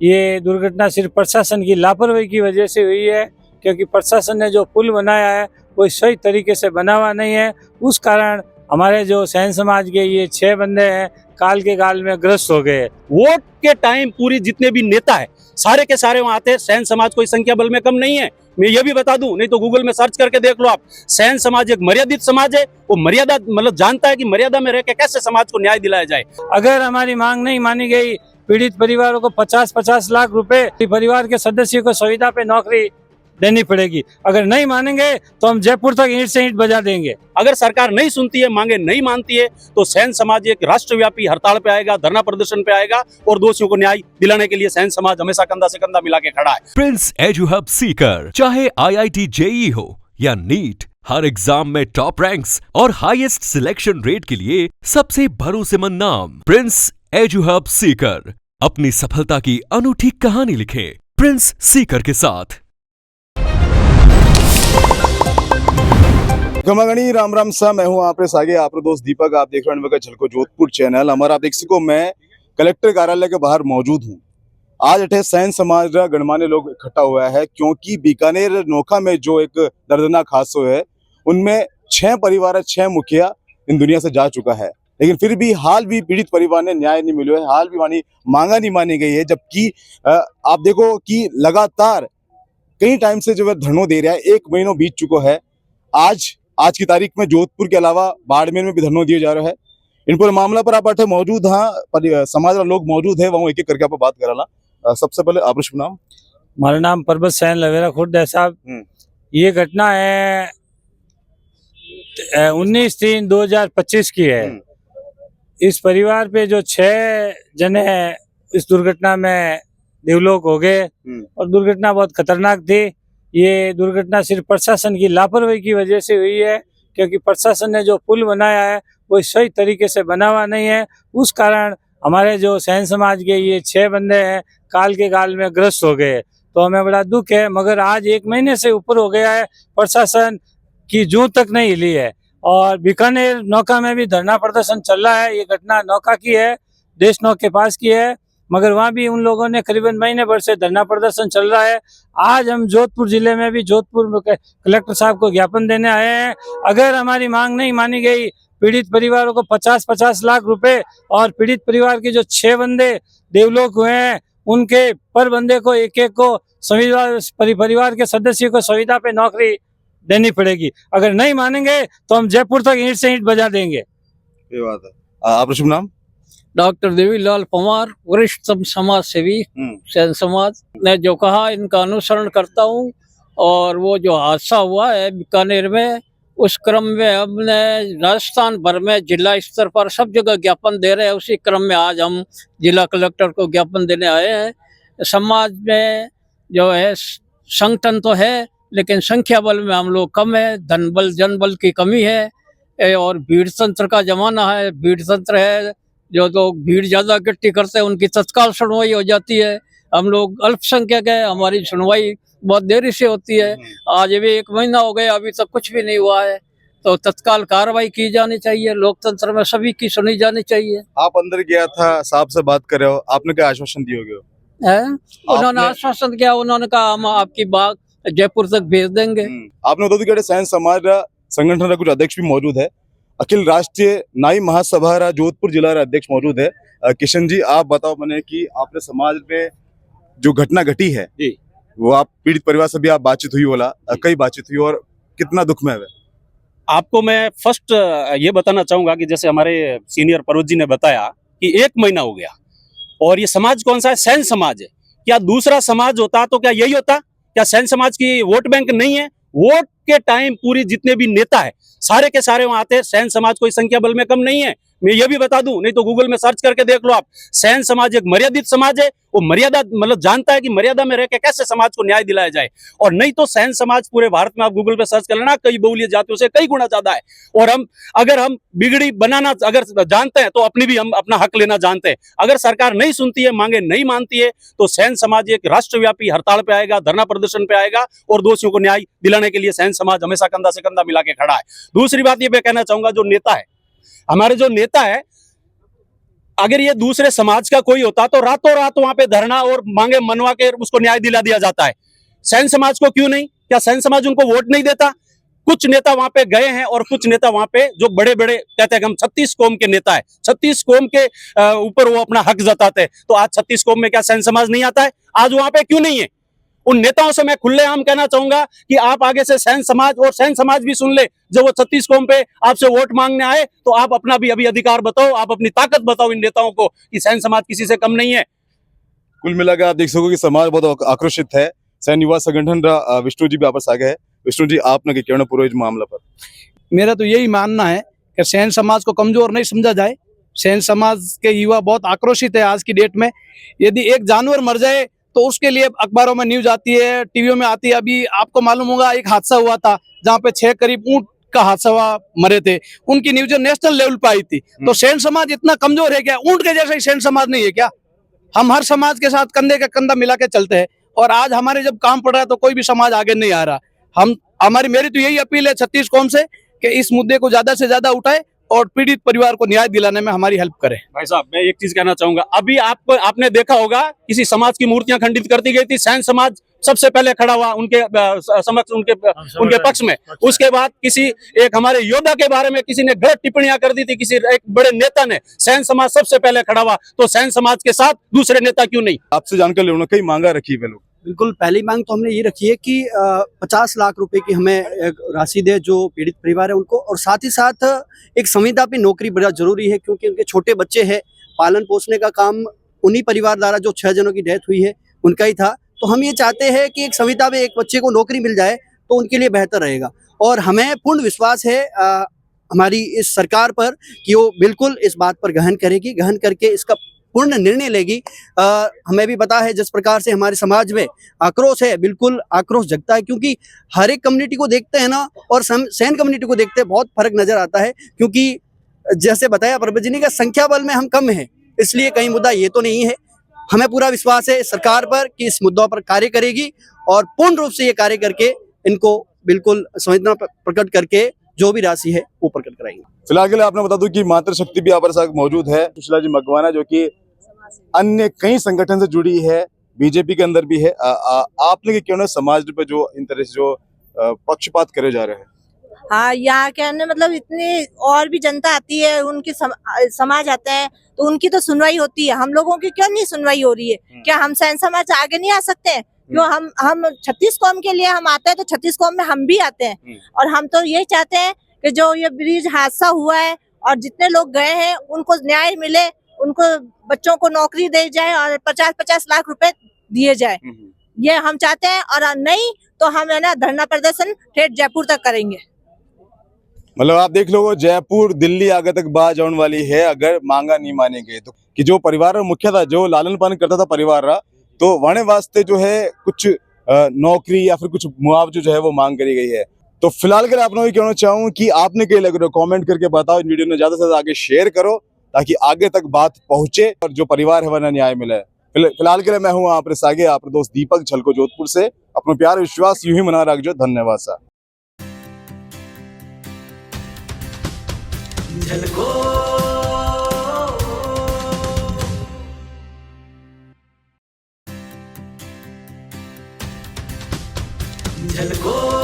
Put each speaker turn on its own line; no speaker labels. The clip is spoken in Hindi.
ये दुर्घटना सिर्फ प्रशासन की लापरवाही की वजह से हुई है, क्योंकि प्रशासन ने जो पुल बनाया है वो सही तरीके से बना हुआ नहीं है। उस कारण हमारे जो सैन समाज के ये 6 बंदे हैं काल के गाल में ग्रस्त हो गए।
वोट के टाइम पूरी जितने भी नेता है सारे के सारे वहां आते हैं। सैन समाज कोई संख्या बल में कम नहीं है, मैं ये भी बता दूं, नहीं तो गूगल में सर्च करके देख लो आप। सैन समाज एक मर्यादित समाज है, वो मर्यादा मतलब जानता है कि मर्यादा में रह के कैसे समाज को न्याय दिलाया जाए।
अगर हमारी मांग नहीं मानी गई, पीड़ित परिवारों को 50-50 लाख रुपए, परिवार के सदस्यों को संविदा पे नौकरी देनी पड़ेगी। अगर नहीं मानेंगे तो हम जयपुर तक ईंट से ईंट बजा देंगे।
अगर सरकार नहीं सुनती है, मांगे नहीं मानती है, तो सैन समाज एक राष्ट्रव्यापी हड़ताल पे आएगा, धरना प्रदर्शन पे आएगा और दोषियों को न्याय दिलाने के लिए सैन समाज हमेशा कंधा से कंधा मिला के खड़ा है।
प्रिंस एजुहब सीकर, चाहे IIT JEE हो या नीट, हर एग्जाम में टॉप रैंक्स और हाईएस्ट सिलेक्शन रेट के लिए सबसे भरोसेमंद नाम प्रिंस एजुहब सीकर। अपनी सफलता की अनूठी कहानी लिखे प्रिंस सीकर के साथ।
गमागणी राम राम सा, मैं हूं आपके आगे आपका दोस्त दीपक। आप देख रहे हैं झलको जोधपुर चैनल। हमारा आप देख सको, मैं कलेक्टर कार्यालय के बाहर मौजूद हूं। आज अठे सैन समाज गणमान्य लोग इकट्ठा हुआ है, क्योंकि बीकानेर नोखा में जो एक दर्दनाक हादसा है उनमें 6 परिवार 6 मुखिया इन दुनिया से जा चुका है, लेकिन फिर भी हाल भी पीड़ित परिवार ने न्याय नहीं मिलो है, हाल भी मानी मांगा नहीं मानी गई है। जबकि आप देखो कि लगातार कई टाइम से जो है धरनों दे रहा है, 1 महीनों बीत चुका है। आज की तारीख में जोधपुर के अलावा बाड़मेर में भी धरनों दिए जा रहे हैं। इन पर मामला पर आप बैठे मौजूद, हाँ समाज वाले लोग मौजूद है, वहाँ एक एक करके आप बात कराना। सबसे पहले आप शुभ नाम?
हमारा नाम परबत सैन लवेरा खुर्द है साहब। ये घटना है 19/3/2025 की है। इस परिवार पे जो 6 जने इस दुर्घटना में देवलोक हो गए और दुर्घटना बहुत खतरनाक थी। ये दुर्घटना सिर्फ प्रशासन की लापरवाही की वजह से हुई है, क्योंकि प्रशासन ने जो पुल बनाया है वो सही तरीके से बना हुआ नहीं है। उस कारण हमारे जो सैन समाज के ये 6 बंदे हैं काल के गाल में ग्रस्त हो गए। तो हमें बड़ा दुख है, मगर आज 1 महीने से ऊपर हो गया है, प्रशासन की जूं तक नहीं हिली है। और बीकानेर नौका में भी धरना प्रदर्शन चल रहा है। ये घटना नौका की है, देश नौक के पास की है, मगर वहाँ भी उन लोगों ने करीबन महीने भर से धरना प्रदर्शन चल रहा है। आज हम जोधपुर जिले में भी जोधपुर कलेक्टर साहब को ज्ञापन देने आए हैं। अगर हमारी मांग नहीं मानी गई, पीड़ित परिवारों को 50-50 लाख रुपए और पीड़ित परिवार के जो 6 बंदे देवलोक हुए हैं उनके पर बंदे को एक को संविदा, परिवार के सदस्यों को संविदा पे नौकरी देनी पड़ेगी। अगर नहीं मानेंगे तो हम जयपुर तक ईंट से ईंट बजा देंगे।
ये बात है। आप शुभ नाम?
डॉक्टर देवीलाल पवार, वरिष्ठ समाज सेवी सैन समाज ने जो कहा इनका अनुसरण करता हूँ। और वो जो हादसा हुआ है बीकानेर में, उस क्रम में हमने राजस्थान भर में जिला स्तर पर सब जगह ज्ञापन दे रहे हैं। उसी क्रम में आज हम जिला कलेक्टर को ज्ञापन देने आए हैं। समाज में जो है संगठन तो है, लेकिन संख्या बल में हम लोग कम है, धन बल जन बल की कमी है और भीड़ तंत्र का जमाना है। भीड़ तंत्र है, जो लोग भीड़ ज्यादा इकट्ठी करते हैं उनकी तत्काल सुनवाई हो जाती है। हम लोग अल्पसंख्यक है, हमारी सुनवाई बहुत देरी से होती है। आज भी 1 महीना हो गया, अभी तक कुछ भी नहीं हुआ है। तो तत्काल कार्रवाई की जानी चाहिए, लोकतंत्र में सभी की सुनी जानी चाहिए।
आप अंदर गया था, साहब से बात कर रहे हो, आपने क्या आश्वासन दिए होगे?
उन्होंने आश्वासन किया, उन्होंने कहा हम आपकी बात जयपुर तक भेज देंगे।
आपने बता दी सैन समाज संगठन का कुछ अध्यक्ष भी मौजूद है, अखिल राष्ट्रीय नाई महासभा जोधपुर जिला अध्यक्ष मौजूद है। किशन जी, आप बताओ मैंने कि आपने समाज में जो घटना घटी है वो आप पीड़ित परिवार से भी आप बातचीत हुई होला, कई बातचीत हुई और कितना दुख में है?
आपको मैं फर्स्ट ये बताना चाहूंगा कि जैसे हमारे सीनियर परोज जी ने बताया कि 1 महीना हो गया और ये समाज कौन सा है? सैन समाज है। क्या दूसरा समाज होता तो क्या यही होता? क्या सैन समाज की वोट बैंक नहीं है? वोट के टाइम पूरी जितने भी नेता है सारे के सारे वहां आते हैं। सैन समाज कोई संख्या बल में कम नहीं है, मैं ये भी बता दूं, नहीं तो गूगल में सर्च करके देख लो आप। सैन समाज एक मर्यादित समाज है, वो मर्यादा मतलब जानता है कि मर्यादा में रह के कैसे समाज को न्याय दिलाया जाए। और नहीं तो सैन समाज पूरे भारत में आप गूगल पे सर्च कर लेना, कई बहुल्य जातियों से कई गुना ज्यादा है। और अगर हम बिगड़ी बनाना अगर जानते हैं तो अपनी भी हम अपना हक लेना जानते हैं। अगर सरकार नहीं सुनती है, मांगे नहीं मानती है, तो सैन समाज एक राष्ट्रव्यापी हड़ताल पे आएगा, धरना प्रदर्शन पे आएगा और दोषियों को न्याय दिलाने के लिए सैन समाज हमेशा कंधा से कंधा मिला के खड़ा है। दूसरी बात ये मैं कहना चाहूंगा, जो नेता है, हमारे जो नेता है अगर ये दूसरे समाज का कोई होता तो रातों रात वहां पे धरना और मांगे मनवा के उसको न्याय दिला दिया जाता है। सैन समाज को क्यों नहीं? क्या सैन समाज उनको वोट नहीं देता? कुछ नेता वहां पे गए हैं और कुछ नेता वहां पे जो बड़े बड़े कहते हैं कि हम 36 कौम के नेता है, 36 कौम के ऊपर वो अपना हक जताते हैं। तो आज 36 कौम में क्या सैन समाज नहीं आता है? आज वहां पे क्यों नहीं है? उन नेताओं से मैं खुलेआम कहना चाहूंगा कि आप आगे से सैन समाज और सैन समाज भी सुन ले, जब वो 36 कौम पे आपसे वोट मांगने आए तो आप अपना भी अभी अधिकार बताओ, आप अपनी ताकत बताओ इन नेताओं को कि सैन समाज किसी से कम नहीं है।
कुल मिलाकर आप देख सको कि समाज बहुत आक्रोशित है। सैन युवा संगठन विष्णु जी भी वापस आ गए हैं। विष्णु जी, आपने क्या कहना पूरे इस मामला पर?
मेरा तो यही मानना है कि सैन समाज को कमजोर नहीं समझा जाए। सैन समाज के युवा बहुत आक्रोशित है आज की डेट में। यदि एक जानवर मर जाए तो उसके लिए अखबारों में न्यूज आती है, टीवियों में आती है। अभी आपको मालूम होगा एक हादसा हुआ था जहाँ पे 6 करीब ऊंट का हादसा हुआ, मरे थे। उनकी न्यूज नेशनल लेवल पे आई थी। तो सैन समाज इतना कमजोर है क्या? ऊंट के जैसा ही सैन समाज नहीं है क्या? हम हर समाज के साथ कंधे का कंधा मिला के चलते हैं और आज हमारे जब काम पड़ रहा है तो कोई भी समाज आगे नहीं आ रहा। मेरी तो यही अपील है 36 कौम से कि इस मुद्दे को ज्यादा से ज्यादा उठाए और पीड़ित परिवार को न्याय दिलाने में हमारी हेल्प करें।
भाई साहब, मैं एक चीज कहना चाहूंगा। अभी आपने देखा होगा किसी समाज की मूर्तियां खंडित कर दी गई थी, सैन समाज सबसे पहले खड़ा हुआ उनके समक्ष, उनके पक्ष में। उसके बाद किसी एक हमारे योद्धा के बारे में किसी ने गलत टिप्पणियां कर दी थी, किसी एक बड़े नेता ने। सैन समाज सबसे पहले खड़ा हुआ, तो सैन समाज के साथ दूसरे नेता क्यों नहीं?
आपसे जानकर लेना, कई मांगा रखी है लोग।
बिल्कुल, पहली मांग तो हमने ये रखी है कि 50 लाख रुपए की हमें एक राशि दे जो पीड़ित परिवार है उनको, और साथ ही साथ एक संविदा पे नौकरी बड़ा जरूरी है क्योंकि उनके छोटे बच्चे हैं। पालन पोषने का काम उन्हीं परिवार द्वारा, जो 6 जनों की डेथ हुई है उनका ही था। तो हम ये चाहते हैं कि एक संविदा में एक बच्चे को नौकरी मिल जाए तो उनके लिए बेहतर रहेगा। और हमें पूर्ण विश्वास है हमारी इस सरकार पर कि वो बिल्कुल इस बात पर गहन करेगी, गहन करके इसका पूर्ण निर्णय लेगी। हमें भी पता है जिस प्रकार से हमारे समाज में आक्रोश है, बिल्कुल आक्रोश जगता है क्योंकि हर एक कम्युनिटी को देखते हैं ना और सैन कम्युनिटी को देखते हैं, बहुत फर्क नजर आता है। क्योंकि जैसे बताया प्रभुजी का संख्या बल में हम कम हैं, इसलिए कहीं मुद्दा ये तो नहीं है। हमें पूरा विश्वास है सरकार पर कि इस मुद्दों पर कार्य करेगी और पूर्ण रूप से ये कार्य करके इनको बिल्कुल संवेदना प्रकट करके जो भी राशि है वो प्रकट कराएंगे।
फिलहाल के लिए आपने बता दूं कि मातृ शक्ति भी यहाँ पर साथ मौजूद है। सुशीला जी मकवाना, जो कि अन्य कई संगठन से जुड़ी है, बीजेपी के अंदर भी है। आपने क्यों ना समाज पे जो इन तरह से जो पक्षपात करे जा रहे हैं?
हाँ, यहाँ के अन्य मतलब इतनी और भी जनता आती है, उनकी समाज आते हैं तो उनकी तो सुनवाई होती है। हम लोगों की क्यों नहीं सुनवाई हो रही है? क्या हम सैन समाज आगे नहीं आ सकते हैं? क्यों हम 36 कौम के लिए हम आते हैं तो 36 कौम में हम भी आते हैं। और हम तो ये चाहते हैं कि जो ये ब्रिज हादसा हुआ है और जितने लोग गए हैं उनको न्याय मिले, उनको बच्चों को नौकरी दी जाए और 50-50 लाख रुपए दिए जाए, ये हम चाहते हैं। और नहीं तो हम है ना धरना प्रदर्शन ठेठ जयपुर तक करेंगे।
मतलब आप देख लो, जयपुर दिल्ली आगे तक बात जाने वाली है अगर मांगा नहीं माने गए तो। कि जो परिवार मुख्य था, जो लालन पालन करता था परिवार रहा, तो वाणे वास्ते जो है कुछ नौकरी या फिर कुछ मुआवजा जो है वो मांग करी गई है। तो फिलहाल के लिए आपने भी कहना चाहूँ कि आपने क्या लग रहा है, कमेंट करके बताओ। इन वीडियो ने ज्यादा से ज्यादा आगे शेयर करो ताकि आगे तक बात पहुंचे और जो परिवार है वह न्याय मिले। फिलहाल के लिए मैं हूँ आपके सागे, आपके दोस्त दीपक झलको जोधपुर से। अपना प्यार विश्वास यूं ही मना रखो। धन्यवाद सा।
झलको